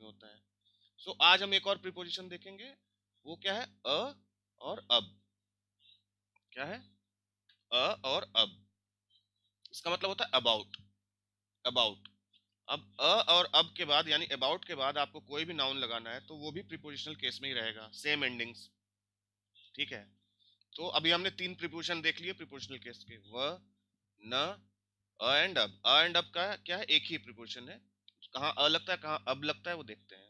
में होता है। सो आज हम एक और प्रीपोजिशन देखेंगे, वो क्या है, अ और अब। क्या है, अ और अब। इसका मतलब होता है अबाउट। अबाउट। अब अ और अब के बाद यानी अबाउट के बाद आपको कोई भी नाउन लगाना है तो वो भी प्रीपोजिशनल केस में ही रहेगा, सेम एंडिंग्स। ठीक है, तो अभी हमने 3 प्रीपोजिशन देख लिए प्रीपोजिशनल केस के, व, न, अ एंड अब। अ एंड अब का क्या है, एक ही प्रीपोजिशन है। कहाँ अ लगता है कहाँ अब लगता है वो देखते हैं।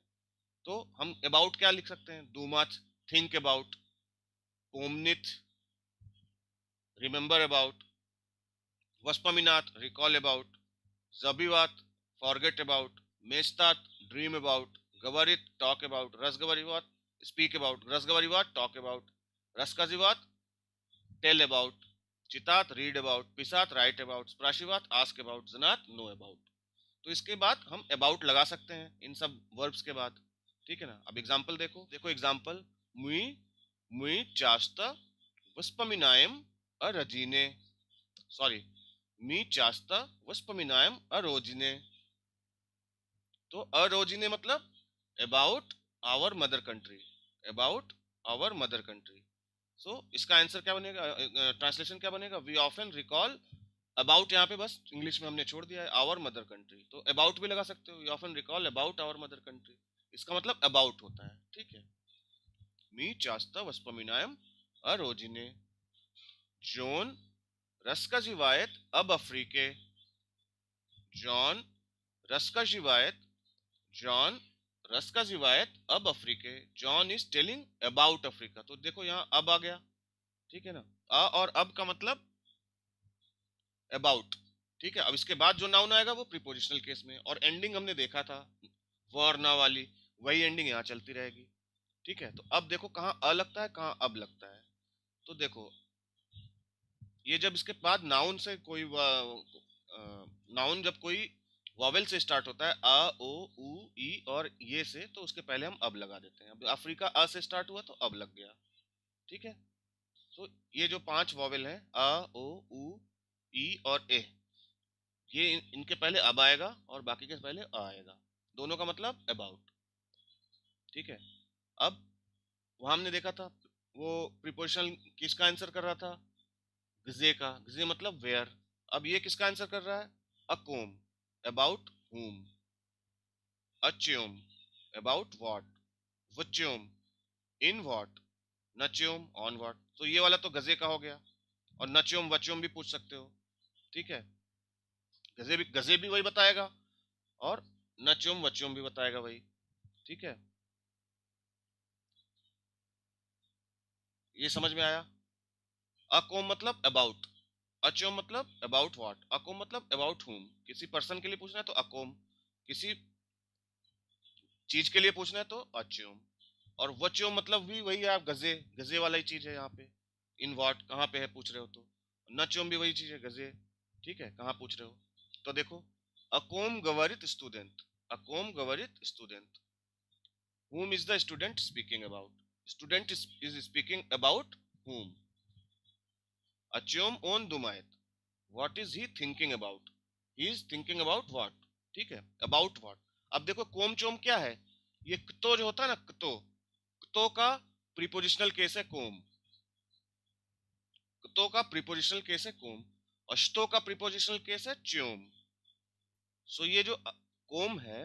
तो हम अबाउट क्या लिख सकते हैं, डू मच, थिंक अबाउट, पोमनिथ, रिमेंबर अबाउट, वस्पमिनाथ, रिकॉल अबाउट, जबीवात, फॉरगेट अबाउट, मेस्तात, ड्रीम अबाउट, गवरित, टॉक अबाउट, रसगवरीवात, स्पीक अबाउट, रसगवरीवात, टॉक अबाउट, रसकाजीवात, टेल अबाउट, चितात, रीड अबाउट, पिसात, राइट अबाउट, स्प्राशिवात, आस्क अबाउट, जनात, नो अबाउट। तो इसके बाद हम अबाउट लगा सकते हैं इन सब वर्ब्स के बाद। ठीक है ना। अब एग्जांपल देखो, देखो एग्जांपल, मुई, मुई चास्ता वस्पमिनायम अरजीने, सॉरी, मी चास्ता वस्पमिनायम अरोजिने। तो अरोजिने मतलब about our mother country, about our mother country. So इसका आंसर क्या बनेगा, ट्रांसलेशन क्या बनेगा, वी ऑफन रिकॉल अबाउट, यहाँ पे बस इंग्लिश में हमने छोड़ दिया है, आवर मदर कंट्री, तो अबाउट भी लगा सकते हो, we often recall about our mother country. इसका मतलब अबाउट होता है। ठीक है, मी चास्ता वस्पमिनायम अरोजिने, जॉन रस का जिवायत अब अफ्रीके, जॉन रस का जिवायत, जॉन रस का जिवायत अब अफ्रीके, John is telling about Africa. तो देखो यहाँ अब आ गया। ठीक है ना, अ और अब का मतलब अबाउट। ठीक है, अब इसके बाद जो नाउन आएगा वो प्रीपोजिशनल केस में, और एंडिंग हमने देखा था वर ना वाली, वही एंडिंग यहाँ चलती रहेगी। ठीक है, तो अब देखो कहाँ अ लगता है कहाँ अब लगता है। तो देखो ये जब इसके बाद नाउन से कोई नाउन जब कोई वॉवेल से स्टार्ट होता है, अ ओ उ ई और ये से, तो उसके पहले हम अब लगा देते हैं। अब अफ्रीका अ से स्टार्ट हुआ तो अब लग गया। ठीक है, तो ये जो 5 वॉवेल हैं, अ ओ उ ई और ए, ये इनके पहले अब आएगा और बाकी के पहले अ आएगा, दोनों का मतलब अबाउट। ठीक है, अब वहां हमने देखा था वो प्रीपोजिशनल किसका आंसर कर रहा था, गजे का, गजे मतलब वेयर। अब ये किसका आंसर कर रहा है, अकोम, अबाउट whom, अच्योम, अबाउट व्हाट, वच्योम, इन व्हाट, नच्योम, ऑन व्हाट। तो ये वाला तो गजे का हो गया, और नच्योम वच्योम भी पूछ सकते हो। ठीक है, गजे भी वही बताएगा, और नच्योम वच्योम भी बताएगा वही। ठीक है, ये समझ में आया। अकोम मतलब अबाउट, अच्योम मतलब अबाउट व्हाट, अकोम मतलब अबाउट whom। किसी पर्सन के लिए पूछना है तो अकोम, किसी चीज के लिए पूछना है तो अच्योम, और वच्योम मतलब भी वही है, आप गजे, गजे वाला ही चीज है यहाँ पे। इन व्हाट कहाँ पे है पूछ रहे हो तो, नच्योम भी वही चीज है, गजे। ठीक है, कहाँ पूछ रहे हो। तो देखो, अकोम गवरित स्टूडेंट, अकोम गवरित student, whom is the student speaking about, student is speaking about whom, अच्योम ओन दुमायत, what is he thinking about, he is thinking about what। ठीक है, about what। अब देखो कोम चोम क्या है, ये क्तो जो होता है ना, क्तो, क्तो का प्रीपोजिशनल केस है कोम, क्तो का प्रीपोजिशनल केस है कोम, और श्तो का प्रीपोजिशनल केस है च्योम। सो ये जो कोम है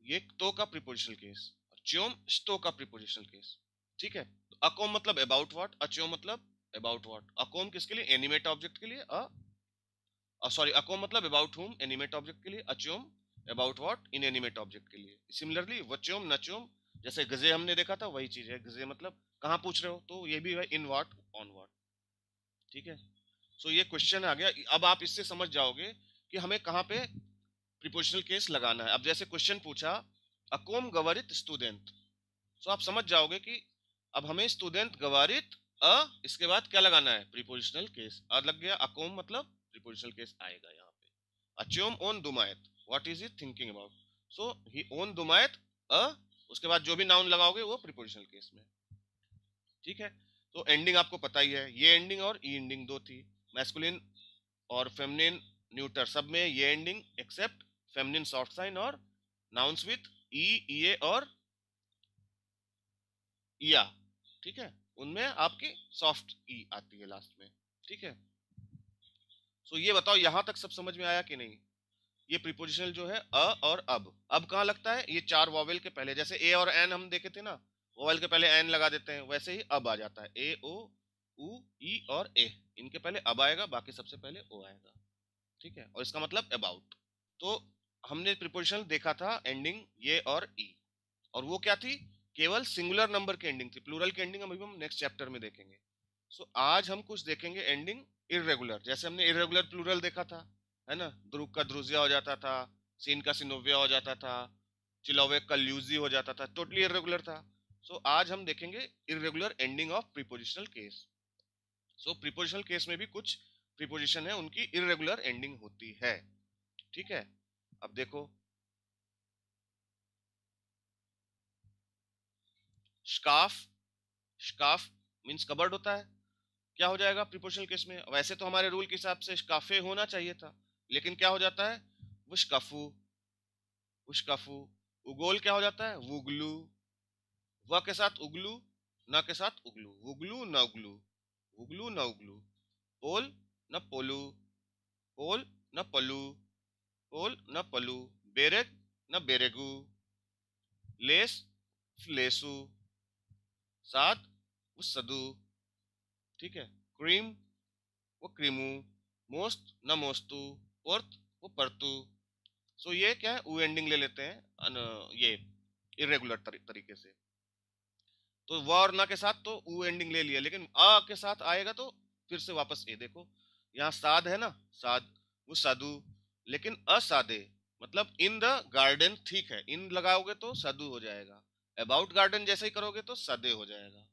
ये क्तो का प्रीपोजिशनल केस, और च्योम श्तो का प्रीपोजिशनल केस। ठीक है, तो अकोम मतलब अबाउट व्हाट, अच्योम मतलब अबाउट व्हाट। अकोम किसके लिए, एनिमेट ऑब्जेक्ट के लिए, सॉरी, अकोम मतलब अबाउट हुम एनिमेट ऑब्जेक्ट के लिए, अच्योम अबाउट व्हाट इनएनिमेट ऑब्जेक्ट के लिए। सिमिलरली वच्योम नच्योम, जैसे गजे हमने देखा था वही चीज है, गजे मतलब कहाँ पूछ रहे हो, तो ये भी है इन व्हाट ऑन व्हाट। ठीक है, सो ये क्वेश्चन आ गया। अब आप इससे समझ जाओगे कि हमें कहाँ पे प्रीपोजिशनल केस लगाना है। अब जैसे क्वेश्चन पूछा अकोम गवरित स्टूडेंट, सो आप समझ जाओगे कि अब हमें स्टूडेंट गवारित अ, इसके बाद क्या लगाना है, प्रीपोजिशनल केस। अ लग गया, अकोम मतलब प्रीपोजिशनल केस आएगा यहाँ पे। अच्योम ओन दुमायत, what is he thinking about, so he ओन दुमायत अ, उसके बाद जो भी नाउन लगाओगे वो प्रीपोजिशनल केस में। ठीक है, तो एंडिंग आपको पता ही है, ये एंडिंग और ई एंडिंग दो थी, मैस्कुलिन और फेमिनिन न्यूटर सब में ये ending, except feminine short sign और नाउन्स विथ ई, ये और या, ठीक है, उनमें आपकी सॉफ्ट ई आती है लास्ट में, ठीक है। सो ये बताओ यहां तक सब समझ में आया कि नहीं? ये प्रीपोजिशनल जो है अ और अब कहाँ लगता है? ये चार वॉवेल के पहले, जैसे ए और एन हम देखे थे ना, वॉवेल के पहले एन लगा देते हैं, वैसे ही अब आ जाता है, ए ओ उ ई और ए, इनके पहले अब आएगा, बाकी सबसे पहले ओ आएगा, ठीक है। और इसका मतलब अबाउट। तो हमने प्रीपोजिशनल देखा था एंडिंग ये और ई, और वो क्या थी? केवल सिंगुलर नंबर की एंडिंग थी। प्लूरल की एंडिंग अभी हम नेक्स्ट चैप्टर में देखेंगे। सो आज हम कुछ देखेंगे एंडिंग इरेगुलर, जैसे हमने इरेगुलर प्लूरल देखा था, है ना, ध्रुव का ध्रुजिया हो जाता था, सीन का सिनोविया हो जाता था, चिलौवे का ल्यूजी हो जाता था, टोटली इरेगुलर था। सो आज हम देखेंगे irregular ending of prepositional case. So prepositional case में भी कुछ प्रीपोजिशन है उनकी इरेगुलर एंडिंग होती है, ठीक है। अब देखो, स्काफ, स्काफ मीन्स कबर्ड होता है, क्या हो जाएगा प्रीपोजिशनल केस में? वैसे तो हमारे रूल के हिसाब से स्काफे होना चाहिए था, लेकिन क्या हो जाता है? वुशकाफू, वुशकाफू। उगोल क्या हो जाता है? वुगलू, व के साथ उगलू, न के साथ उगलू, वुगलू न उगलू, वुगलू न उगलू। पोल न पोलू, पोल न पलू, पोल न पलू। बेरेग न बेरेगू, लेस फ्लेसू, साद वो सदू, ठीक है। क्रीम वो क्रीमू, मोस्ट न मोस्तू, पर्थ वो परतू। सो ये क्या है? ऊ एंडिंग ले लेते हैं ये इरेगुलर तरीके से। तो व और न के साथ तो ऊ एंडिंग ले लिया, लेकिन अ के साथ आएगा तो फिर से वापस ए। देखो यहाँ साद है ना, साद वो साधु, लेकिन असादे मतलब इन द गार्डन, ठीक है, इन लगाओगे तो साधु हो जाएगा, अबाउट गार्डन जैसे ही करोगे तो सादे हो जाएगा।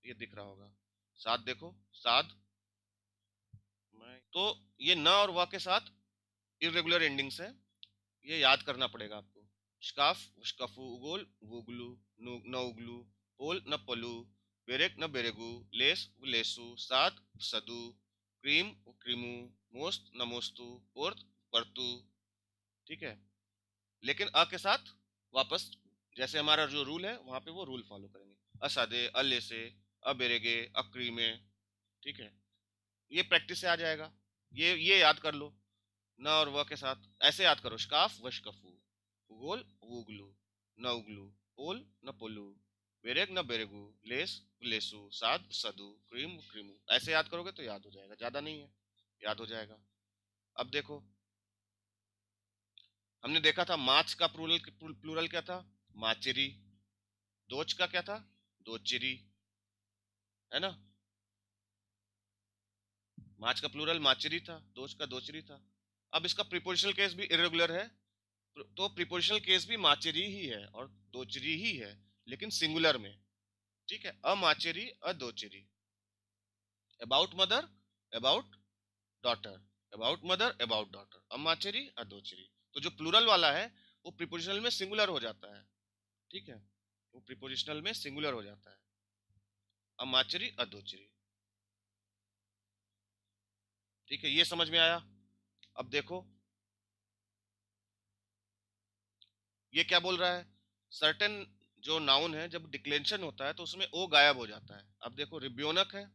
ये दिख रहा होगा, साद देखो, साद। तो ये न और व के साथ इरेगुलर एंडिंग्स है, ये याद करना पड़ेगा आपको। स्काफ स्कफू, उगोल वुगलू, न उगलू, पोल न पलू, बेरेक न बेरेगू, लेस लेसू, साद सदू, क्रीम क्रीमू, मोस्त न मोस्तू, पोर्त परतू, ठीक है। लेकिन अ के साथ वापस जैसे हमारा जो रूल है वहां पे वो रूल फॉलो करेंगे, असादे, अलेसे, अबेरेगे, अक्रीमे, ठीक है। ये प्रैक्टिस से आ जाएगा, ये याद कर लो। न और व के साथ ऐसे याद करो, स्काफ वशकफू, उगोल वुगलू, न उगलू, पोल न पोलू, बेरेग न बेरेगू, लेस लेसू, साद सदू, क्रीम क्रीमू। ऐसे याद करोगे तो याद हो जाएगा, ज्यादा नहीं है, याद हो जाएगा। अब देखो, हमने देखा था माछ का प्लूरल क्या था? माचेरी। दोच का क्या था? दोचेरी, है ना। माछ का प्लूरल माचेरी था, दोच का दोचरी था। अब इसका प्रीपोजिशनल केस भी इरेगुलर है, तो प्रीपोजिशनल केस भी माचेरी ही है और दोचरी ही है, लेकिन सिंगुलर में, ठीक है। अमाचेरी अदोचेरी, about mother about daughter, about mother about daughter, अमाचेरी अदोचेरी। तो जो प्लूरल वाला है वो प्रीपोजिशनल में सिंगुलर हो जाता है, ठीक है, वो प्रीपोजिशनल में सिंगुलर हो जाता है, अमाचेरी अदोचेरी, ठीक है। ये समझ में आया? अब देखो ये क्या बोल रहा है, सर्टेन जो नाउन है जब डिक्लेंशन होता है तो उसमें ओ गायब हो जाता है। अब देखो रिब्योनक है,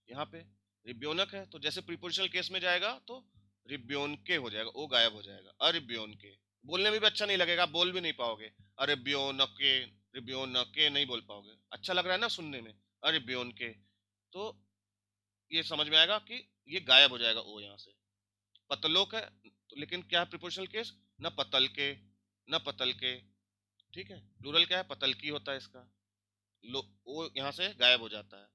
यहाँ पे रिब्योनक है, तो जैसे प्रीपोजिशनल केस में जाएगा तो रिब्योन के हो जाएगा, ओ गायब हो जाएगा, अरिब्योन के। बोलने में भी अच्छा नहीं लगेगा, आप बोल भी नहीं पाओगे, अरिब्योन के, रिब्योन के नहीं बोल पाओगे, अच्छा लग रहा है ना सुनने में, अरिब्योन के। तो ये समझ में आएगा कि ये गायब हो जाएगा ओ यहाँ से। पतलोक है, तो लेकिन क्या है प्रीपोजिशनल केस? न पतल के, न पतल के, ठीक है। प्लूरल क्या है? पतल की होता है इसका, लो ओ यहाँ से गायब हो जाता है।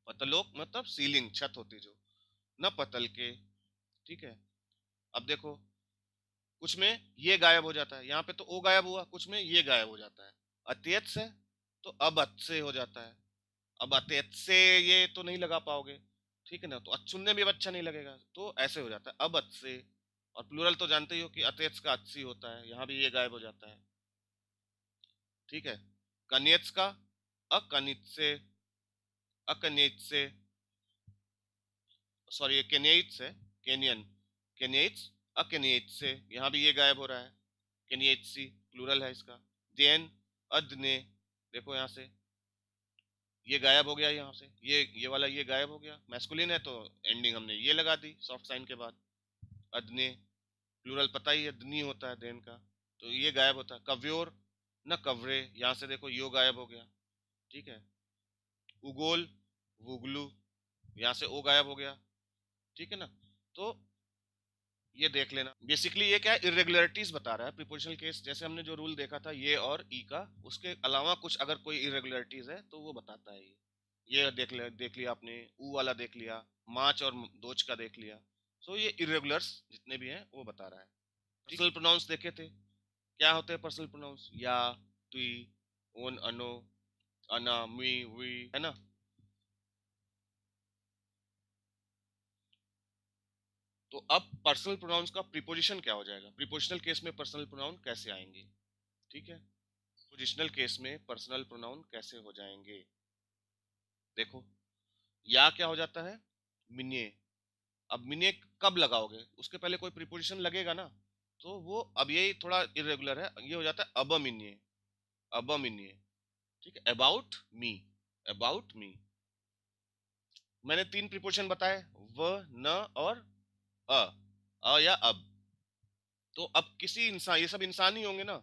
पतलोक मतलब सीलिंग, छत होती जो, न पतल के, ठीक है। अब देखो कुछ में ये गायब हो जाता है, यहाँ पे तो ओ गायब हुआ, कुछ में ये गायब हो जाता है। अत्यत से तो अब अत से हो जाता है, अब अत्यत से ये तो नहीं लगा पाओगे, ठीक है ना, तो सुनने में भी अच्छा नहीं लगेगा, तो ऐसे हो जाता है अब अत से। और प्लूरल तो जानते ही हो कि अत्यत का अत्सी होता है, यहाँ भी ये गायब हो जाता है, ठीक है। कनियत का अकनित से, अकनित से, सॉरी ये केनियत से, केनियन, केनियत अकेनियत से, यहाँ भी ये गायब हो रहा है, केनियत सी, प्लूरल है इसका। देन, अदने, देखो यहाँ से ये गायब हो गया, यहाँ से ये वाला ये गायब हो गया, मैस्कुलिन है तो एंडिंग हमने ये लगा दी सॉफ्ट साइन के बाद। अदने, प्लूरल पता ही है, दनी होता है देन का, तो ये गायब होता है। कव्योर न कवरे, यहाँ से देखो यो गायब हो गया, ठीक है। उगोल, वुगलू, यहाँ से ओ गायब हो गया, ठीक है ना। तो ये देख लेना, बेसिकली ये क्या है, इरेगुलरिटीज बता रहा है प्रीपोजिशनल केस। जैसे हमने जो रूल देखा था ये और ई का, उसके अलावा कुछ अगर कोई इरेगुलरिटीज है तो वो बताता है ये देख लिया आपने, ऊ वाला देख लिया, माच और दोच का देख लिया। सो ये इरेगुलर्स जितने भी हैं वो बता रहा है। पर्सनल प्रोनाउंस देखे थे, क्या होते हैं पर्सनल प्रोनाउंस, या, तुई, ओन, अनो, अना, मी, वी, है ना। तो अब पर्सनल प्रोनाउंस का प्रीपोजिशन क्या हो जाएगा, प्रीपोजिशनल केस में पर्सनल प्रोनाउन कैसे आएंगे, ठीक है। पोजिशनल केस में पर्सनल प्रोनाउन कैसे हो जाएंगे, देखो, या क्या हो जाता है, मिनिए। अब मिनिए कब लगाओगे, उसके पहले कोई प्रीपोजिशन लगेगा ना, तो वो अब ये थोड़ा इरेगुलर है, ये हो जाता है अब मिनिए, अब मिनिए, ठीक है। अबाउट मी, अबाउट मी, मैंने 3 प्रीपोजिशन बताए, व, न और अ या अब। तो अब किसी इंसान, ये सब इंसान ही होंगे ना,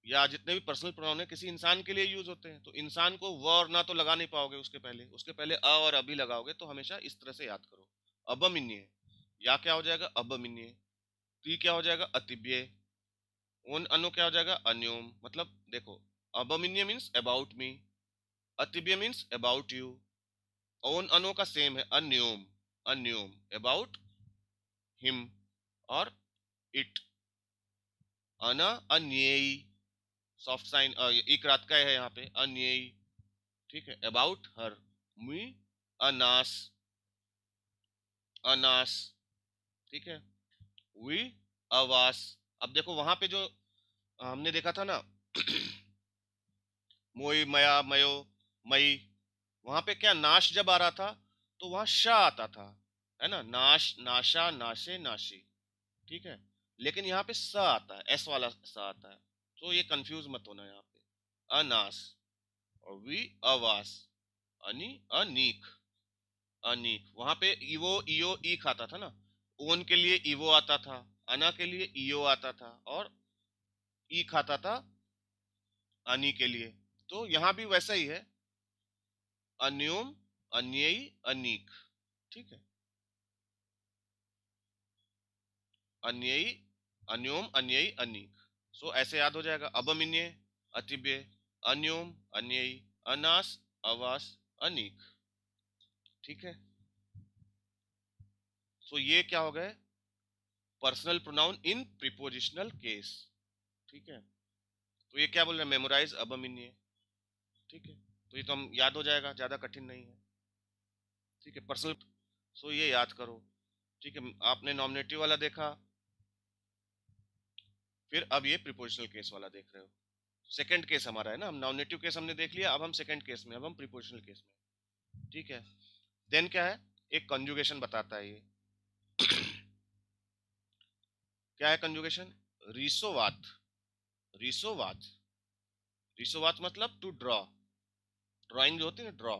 या जितने भी पर्सनल प्रोनाउन है किसी इंसान के लिए यूज होते हैं, तो इंसान को व और ना तो लगा नहीं पाओगे उसके पहले, उसके पहले अ और अभी लगाओगे, तो हमेशा इस तरह से याद करो। अबमिन्य, या क्या हो जाएगा, अबमिन्य। ती क्या हो जाएगा, अतिब्य। ओन अनो क्या हो जाएगा, अन्योम। मतलब देखो, अबमिन्य मीन्स अबाउट मी, अतिब्य मीन्स अबाउट यू, ओन अनो का सेम है, अन्योम, अन्योम अबाउट हिम और इट। अना अन्येयी, सॉफ्ट साइन एक रात का है यहाँ पे, अन्येयी, ठीक है। अबाउट हर, मी, अनास, अनास, ठीक है। वी, अवास। अब देखो वहां पे जो हमने देखा था ना मोई, मया, मयो, मई, वहां पे क्या नाश जब आ रहा था तो वहां शा आता था, है ना, नाश, नाशा, नाशे, नाशी, ठीक है। लेकिन यहाँ पे स आता है, एस वाला स आता है, तो ये कंफ्यूज मत होना यहाँ पे। अनास और वी, अवास, अनि, अनीक, अनीक। वहां पे इवो, इयो, ई खाता था ना, ओन के लिए इवो आता था, अना के लिए इयो आता था, और ई खाता था अनी के लिए। तो यहाँ भी वैसा ही है, अन्योम, अन्ययी, अनीक, ठीक है। अन्ययी, अन्योम, अन्ययी, अनीक। सो ऐसे याद हो जाएगा, अबमिन्य, अतिब्य, अन्योम, अन्ययी, अनास, अवास, अनीक, ठीक है। सो ये क्या हो गए, पर्सनल प्रोनाउन इन प्रीपोजिशनल केस, ठीक है। तो ये क्या बोल रहे हैं, मेमोराइज अबमिन्य, ठीक है। तो ये तो हम याद हो जाएगा, ज्यादा कठिन नहीं है, ठीक है। पर्सनल, सो ये याद करो, ठीक है। आपने नॉमिनेटिव वाला देखा, फिर अब ये प्रीपोजिशनल केस वाला देख रहे हो। सेकंड केस हमारा है ना, हम नॉमिनेटिव केस हमने देख लिया, अब हम सेकंड केस में, अब हम प्रीपोजिशनल केस में, ठीक है। देन क्या है, एक कंजुगेशन बताता है ये क्या है कंजुगेशन, रिसोवात, रिसोवात, रिसोवात मतलब टू ड्रॉ, ड्राइंग जो होती है ना, ड्रॉ,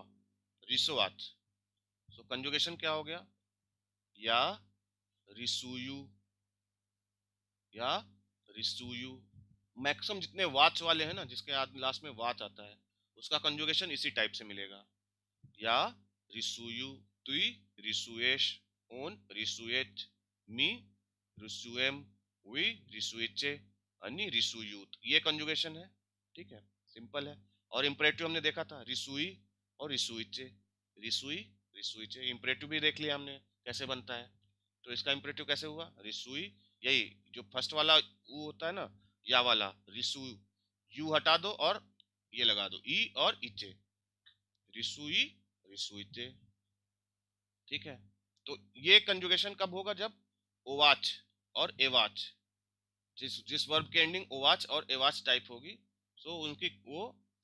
रिसोवात। सो कंजुगेशन क्या हो गया, या, रिसूयू, या, रिसूयू। मैक्सिमम जितने वाच वाले हैं ना, जिसके लास्ट में वाच आता है, उसका कंजुगेशन इसी टाइप से मिलेगा, या, रिसूयू, तुई, रिसुएश, ओन, रिसुएट, मी, रिसुएम, वी, रिसुएचे, अनि, रिसुयूत। ये कंजुगेशन है, ठीक है, सिंपल है। और इंपरेटिव हमने देखा था, रिसुई और रिसुइचे, रिसुई, रिसुइचे। इंपरेटिव भी देख लिया हमने कैसे बनता है, तो इसका इंपरेटिव कैसे हुआ, रिसुई, यही जो फर्स्ट वाला वो होता है ना, या वाला रिसु, यू हटा दो और ये लगा दो, ई और इचे, रिसुई, रिसुइते, ठीक है। तो ये कंजुगेशन कब होगा, जब ओवाच और एवाच, जिस जिस वर्ब के एंडिंग ओवाच और एवाच टाइप होगी, सो उनकी वो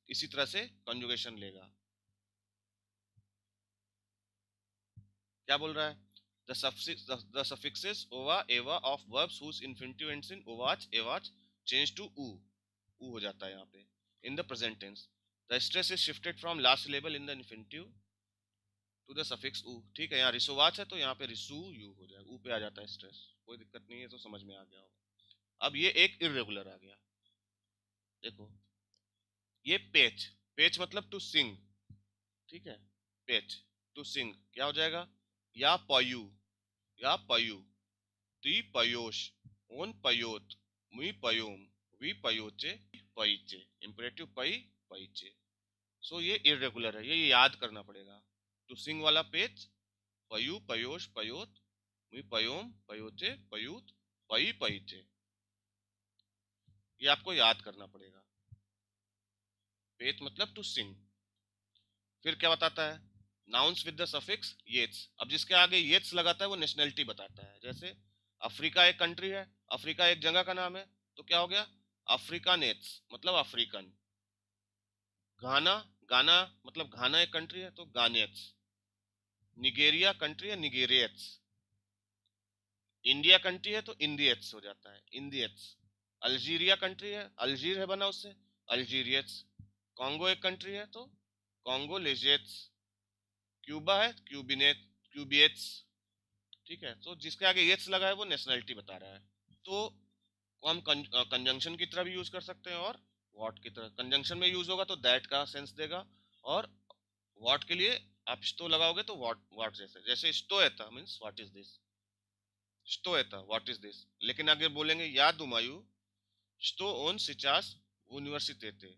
इसी तरह से कंजुगेशन लेगा। क्या बोल रहा है, the suffixes ova eva of verbs whose infinitive ends in ovach evach change to ऊ, ऊ हो जाता है यहाँ पे in the present tense. The stress is shifted from last syllable in the infinitive to the suffix ऊ। ठीक है, यहाँ रिसोवाच है तो यहाँ पे रिसू यू हो जाएगा, ऊ पे आ जाता है स्ट्रेस, कोई दिक्कत नहीं है, तो समझ में आ गया होगा। अब ये एक इरेगुलर आ गया, देखो ये पेच, पेच मतलब टू सिंग, ठीक है, पेच टू सिंग क्या हो जाएगा, या पयू, या पयू, ती पयोश, ओन पयोत, मुई पयोम, वी पयोचे, पईचे, इंपरेटिव पई, पईचे। सो ये इरेगुलर है, ये याद करना पड़ेगा। टू सिंग वाला पेच, पयू, पयोश, पयोत, मुई पयोम, पयोचे, पयूत, पई, पईचे, ये आपको याद करना पड़ेगा। पेच मतलब टू सिंग। फिर क्या बताता है, नाउन्स विद द सफिक्स येट्स। अब जिसके आगे येट्स लगाता है वो नेशनलिटी बताता है। जैसे अफ्रीका एक कंट्री है, अफ्रीका एक जगह का नाम है, तो क्या हो गया, अफ्रीकानेट्स मतलब अफ्रीकन। घाना, गाना मतलब घाना एक कंट्री है तो गानेट्स। निगेरिया कंट्री है, निगेरियट्स। इंडिया कंट्री है तो इंडियट्स हो जाता है, इंडियट्स। अल्जीरिया कंट्री है, अल्जीर है बना उससे, अल्जीरियट्स। कॉन्गो एक कंट्री है तो कॉन्गो लेजेट्स। क्यूबा है, क्यूबिनेट, क्यूबियट्स। ठीक है, तो जिसके आगे एट्स लगा है वो नेशनलिटी बता रहा है। तो हम कंजंक्शन की तरह भी यूज कर सकते हैं और व्हाट की तरह। कंजंक्शन में यूज होगा तो दैट का सेंस देगा, और व्हाट के लिए आप स्टो लगाओगे तो व्हाट, व्हाट जैसे, जैसे स्टोएता मींस व्हाट इज दिस, स्टोएता व्हाट इज दिस। लेकिन अगर बोलेंगे या दुमायु स्टो ओन सिचास यूनिवर्सिटेते,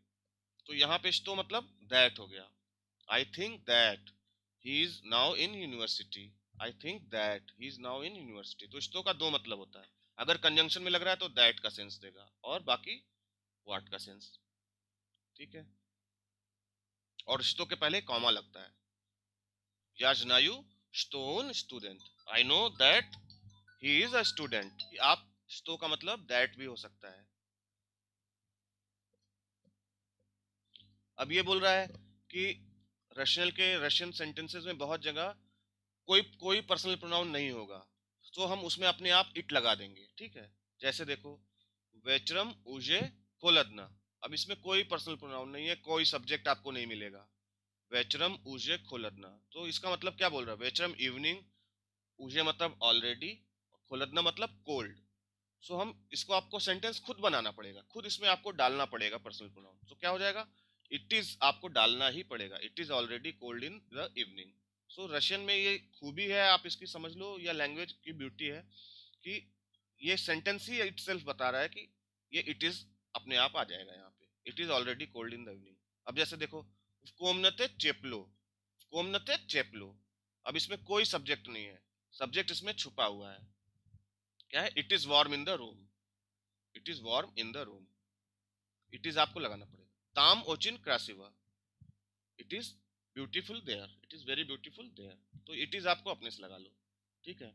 तो यहाँ पे स्टो मतलब दैट हो गया। I think that he is now in university, I think that he is now in university. तो स्टो का दो मतलब होता है, अगर कंजंक्शन में लग रहा है तो दैट का सेंस देगा, और बाकी व्हाट का सेंस। ठीक है, और स्टो के पहले कॉमा लगता है। याजनायु स्टोन student, I know that he is a student. आप स्टो का मतलब दैट भी हो सकता है। अब ये बोल रहा है कि रशियन सेंटेंसेस में बहुत जगह कोई कोई पर्सनल प्रोनाउन नहीं होगा, तो हम उसमें अपने आप इट लगा देंगे। ठीक है, जैसे देखो वेचरम उजे खोलदना, अब इसमें कोई पर्सनल प्रोनाउन नहीं है, कोई सब्जेक्ट आपको नहीं मिलेगा। वेचरम उजे खोलदना, तो इसका मतलब क्या बोल रहा है, वेचरम इवनिंग, उजे मतलब ऑलरेडी, खोलदना मतलब कोल्ड। सो हम इसको, आपको सेंटेंस खुद बनाना पड़ेगा, खुद इसमें आपको डालना पड़ेगा पर्सनल प्रोनाउन। तो क्या हो जाएगा, इट इज आपको डालना ही पड़ेगा, it is already cold in the evening. So Russian में ये खूबी है, आप इसकी समझ लो, या लैंग्वेज की ब्यूटी है कि ये सेंटेंस ही इटसेल्फ बता रहा है कि ये इट इज अपने आप आ जाएगा यहाँ पे, it is already cold in the evening. अब जैसे देखो कोमनते चेपलो, कोमनते चेपलो, अब इसमें कोई सब्जेक्ट नहीं है, सब्जेक्ट इसमें छुपा हुआ है, क्या है, it is warm in the room, it is warm in the room, it is आपको लगाना पड़ेगा। ताम ओचिन क्रासिवा, it is beautiful there, it is very beautiful there, तो इट इज आपको अपने से लगा लो। ठीक है,